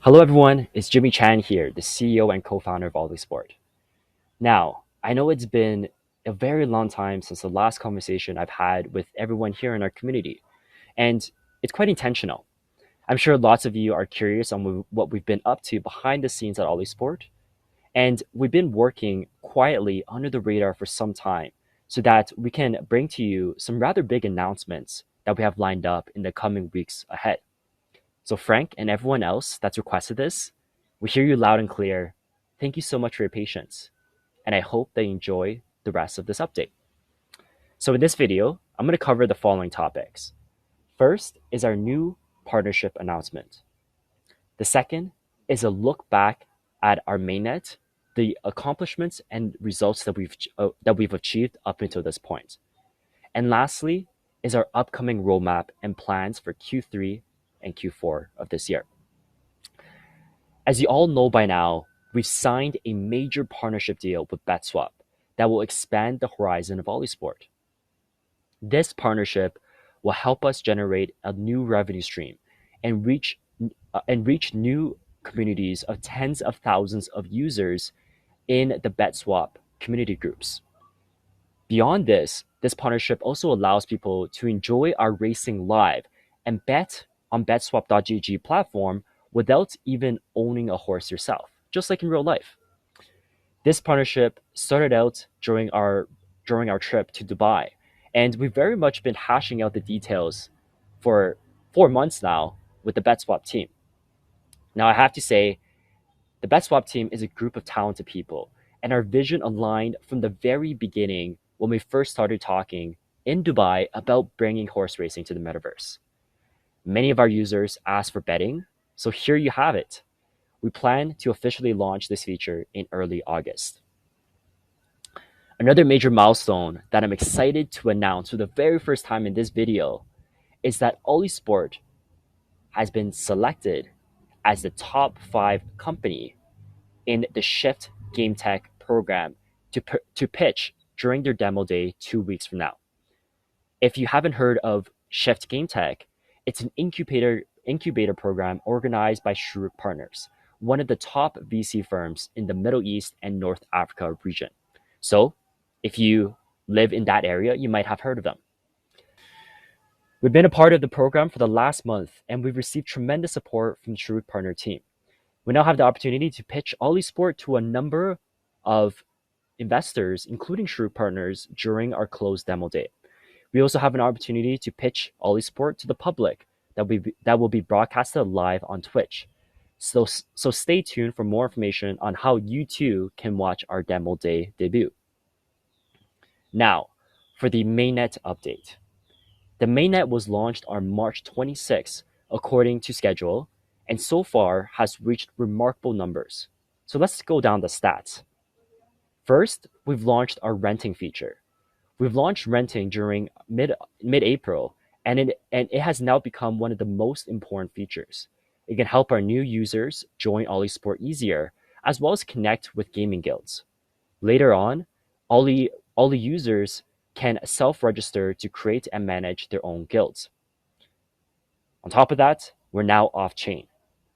Hello everyone, it's Jimmy Chan here, the CEO and co-founder of Oly Sport. Now, I know it's been a very long time since the last conversation I've had with everyone here in our community, and it's quite intentional. I'm sure lots of you are curious on what we've been up to behind the scenes at Oly Sport, and we've been working quietly under the radar for some time so that we can bring to you some rather big announcements that we have lined up in the coming weeks ahead. So, Frank and everyone else that's requested this, we hear you loud and clear. Thank you so much for your patience, and I hope that you enjoy the rest of this update. So, in this video, I'm going to cover the following topics. First is our new partnership announcement. The second is a look back at our mainnet, the accomplishments and results that we've achieved up until this point. And lastly is our upcoming roadmap and plans for Q3 and Q4 of this year. As you all know by now, we've signed a major partnership deal with Betswap that will expand the horizon of Oly Sport. This partnership will help us generate a new revenue stream and reach new communities of tens of thousands of users in the Betswap community groups. Beyond this partnership also allows people to enjoy our racing live and bet on betswap.gg platform without even owning a horse yourself, just like in real life. This partnership started out during our trip to Dubai, and we've very much been hashing out the details for 4 months now with the Betswap team. Now I have to say, the Betswap team is a group of talented people, and our vision aligned from the very beginning when we first started talking in Dubai about bringing horse racing to the metaverse. Many of our users asked for betting, so here you have it. We plan to officially launch this feature in early August. Another major milestone that I'm excited to announce for the very first time in this video is that Oly Sport has been selected as the top 5 company in the Shift Game Tech program to pitch during their demo day 2 weeks from now. If you haven't heard of Shift Game Tech, it's an incubator program organized by Shuruk Partners, one of the top VC firms in the Middle East and North Africa region. So, if you live in that area, you might have heard of them. We've been a part of the program for the last month, and we've received tremendous support from the Shuruk Partner team. We now have the opportunity to pitch Oly Sport to a number of investors, including Shuruk Partners, during our closed demo day. We also have an opportunity to pitch Oly Sport to the public that will be broadcasted live on Twitch. So stay tuned for more information on how you too can watch our demo day debut. Now, for the mainnet update. The mainnet was launched on March 26th according to schedule, and so far has reached remarkable numbers. So let's go down the stats. First, we've launched our renting feature. We've launched renting during mid-April, and it has now become one of the most important features. It can help our new users join Oly Sport easier, as well as connect with gaming guilds. Later on, Oly users can self-register to create and manage their own guilds. On top of that, we're now off-chain.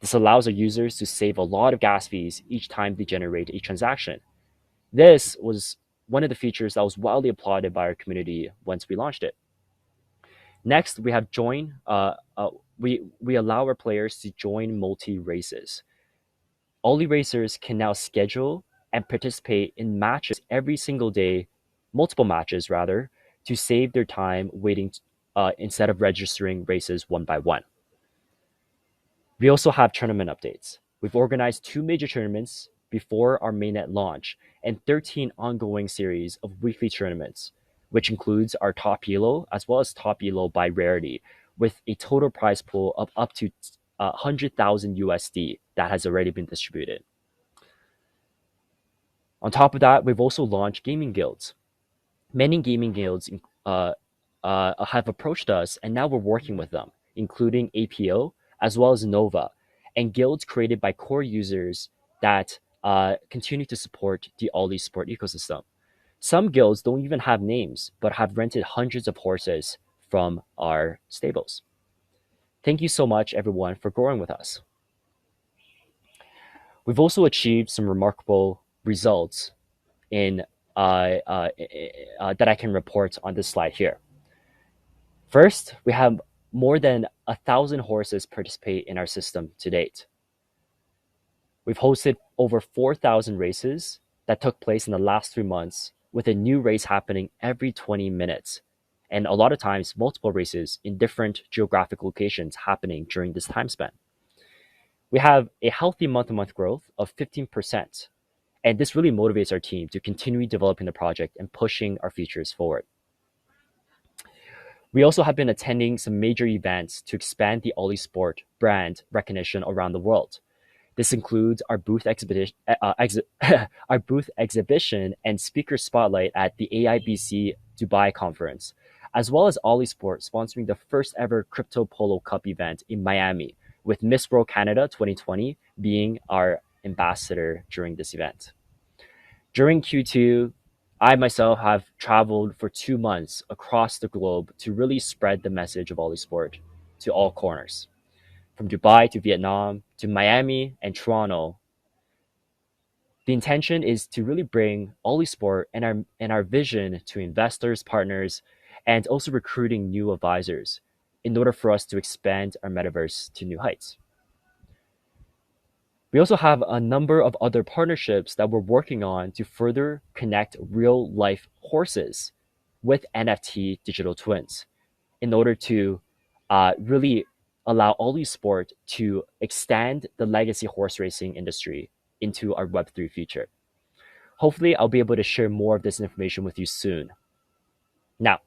This allows our users to save a lot of gas fees each time they generate a transaction. This was one of the features that was wildly applauded by our community once we launched it. Next, we have we allow our players to join multi-races. Oly racers can now schedule and participate in matches every single day, multiple matches rather, to save their time waiting instead of registering races one by one. We also have tournament updates. We've organized 2 major tournaments before our mainnet launch and 13 ongoing series of weekly tournaments, which includes our top elo as well as top elo by rarity, with a total prize pool of up to 100,000 USD that has already been distributed. On top of that, we've also launched gaming guilds. Many gaming guilds have approached us, and now we're working with them, including APO as well as Nova, and guilds created by core users that continue to support the Oly Sport ecosystem. Some guilds don't even have names, but have rented hundreds of horses from our stables. Thank you so much, everyone, for growing with us. We've also achieved some remarkable results in that I can report on this slide here. First, we have more than 1,000 horses participate in our system to date. We've hosted over 4,000 races that took place in the last 3 months, with a new race happening every 20 minutes, and a lot of times multiple races in different geographic locations happening during this time span. We have a healthy month-to-month growth of 15%, and this really motivates our team to continue developing the project and pushing our features forward. We also have been attending some major events to expand the Oly Sport brand recognition around the world. This includes our our booth exhibition and speaker spotlight at the AIBC Dubai conference, as well as Oly Sport sponsoring the first ever Crypto Polo Cup event in Miami, with Miss World Canada 2020 being our ambassador during this event. During Q2, I myself have traveled for 2 months across the globe to really spread the message of Oly Sport to all corners. From Dubai to Vietnam to Miami and Toronto, the intention is to really bring Oly Sport and our vision to investors, partners, and also recruiting new advisors in order for us to expand our metaverse to new heights. We also have a number of other partnerships that we're working on to further connect real life horses with NFT digital twins in order to really allow Oly Sport to extend the legacy horse racing industry into our Web3 future. Hopefully, I'll be able to share more of this information with you soon. Now,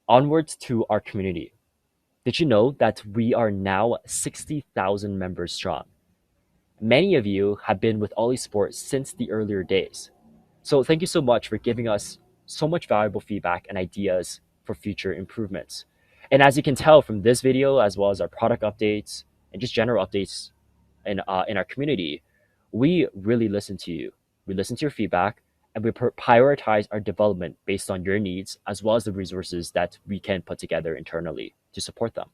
onwards to our community. Did you know that we are now 60,000 members strong? Many of you have been with Oly Sport since the earlier days. So thank you so much for giving us so much valuable feedback and ideas for future improvements. And as you can tell from this video, as well as our product updates and just general updates in our community, we really listen to you. We listen to your feedback, and we prioritize our development based on your needs, as well as the resources that we can put together internally to support them.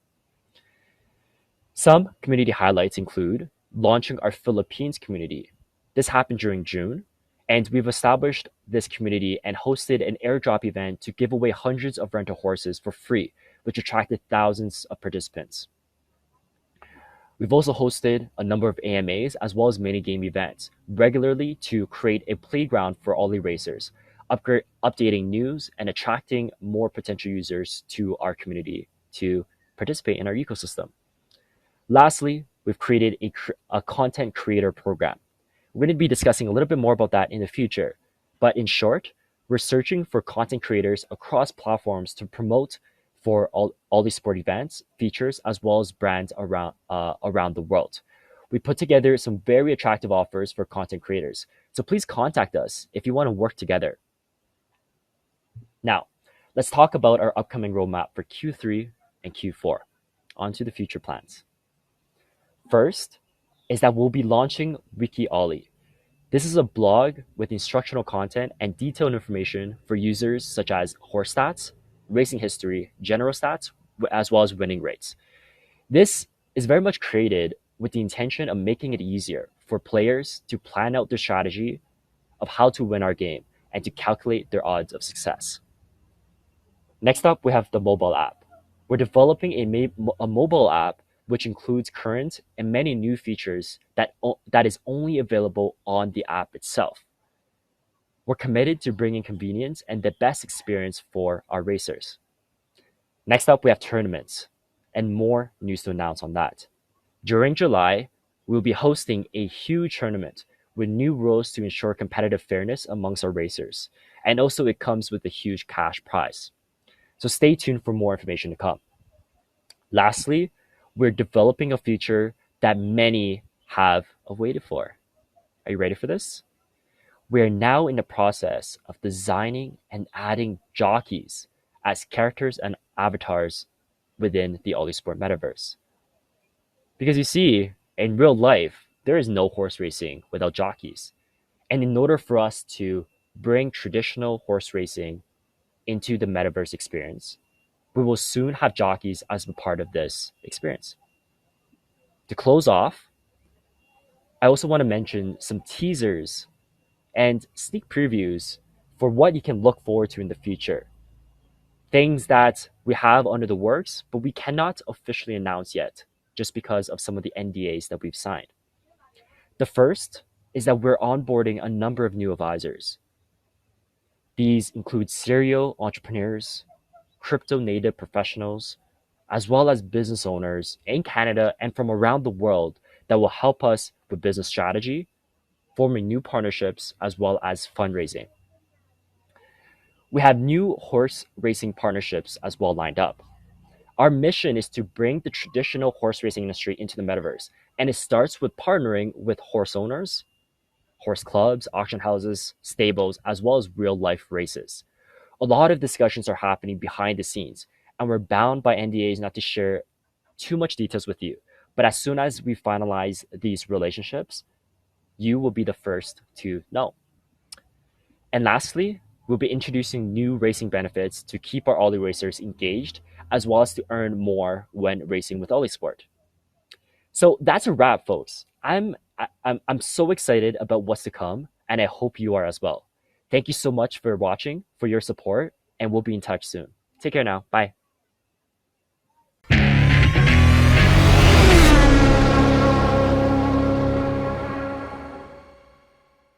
Some community highlights include launching our Philippines community. This happened during June, and we've established this community and hosted an airdrop event to give away hundreds of rental horses for free, which attracted thousands of participants. We've also hosted a number of AMAs as well as mini game events regularly to create a playground for Oly racers, updating news and attracting more potential users to our community to participate in our ecosystem. Lastly, we've created a content creator program. We're going to be discussing a little bit more about that in the future. But in short, we're searching for content creators across platforms to promote for all these sport events, features, as well as brands around the world. We put together some very attractive offers for content creators. So please contact us if you want to work together. Now, let's talk about our upcoming roadmap for Q3 and Q4. On to the future plans. First is that we'll be launching Wiki Oly. This is a blog with instructional content and detailed information for users such as horse stats, racing history, general stats, as well as winning rates. This is very much created with the intention of making it easier for players to plan out their strategy of how to win our game and to calculate their odds of success. Next up, we have the mobile app. We're developing a mobile app which includes current and many new features that is only available on the app itself. We're committed to bringing convenience and the best experience for our racers. Next up, we have tournaments and more news to announce on that. During July, we'll be hosting a huge tournament with new rules to ensure competitive fairness amongst our racers. And also it comes with a huge cash prize. So stay tuned for more information to come. Lastly, we're developing a feature that many have waited for. Are you ready for this? We're now in the process of designing and adding jockeys as characters and avatars within the Oly Sport metaverse. Because you see, in real life, there is no horse racing without jockeys. And in order for us to bring traditional horse racing into the metaverse experience, we will soon have jockeys as a part of this experience. To close off, I also want to mention some teasers and sneak previews for what you can look forward to in the future. Things that we have under the works, but we cannot officially announce yet, just because of some of the NDAs that we've signed. The first is that we're onboarding a number of new advisors. These include serial entrepreneurs, crypto native professionals, as well as business owners in Canada and from around the world that will help us with business strategy, forming new partnerships, as well as fundraising. We have new horse racing partnerships as well lined up. Our mission is to bring the traditional horse racing industry into the metaverse, and it starts with partnering with horse owners, horse clubs, auction houses, stables, as well as real life races. A lot of discussions are happening behind the scenes, and we're bound by NDAs not to share too much details with you. But as soon as we finalize these relationships, you will be the first to know. And lastly, we'll be introducing new racing benefits to keep our Oly racers engaged, as well as to earn more when racing with Oly Sport. So that's a wrap, folks. I'm so excited about what's to come, and I hope you are as well. Thank you so much for watching, for your support, and we'll be in touch soon. Take care now. Bye.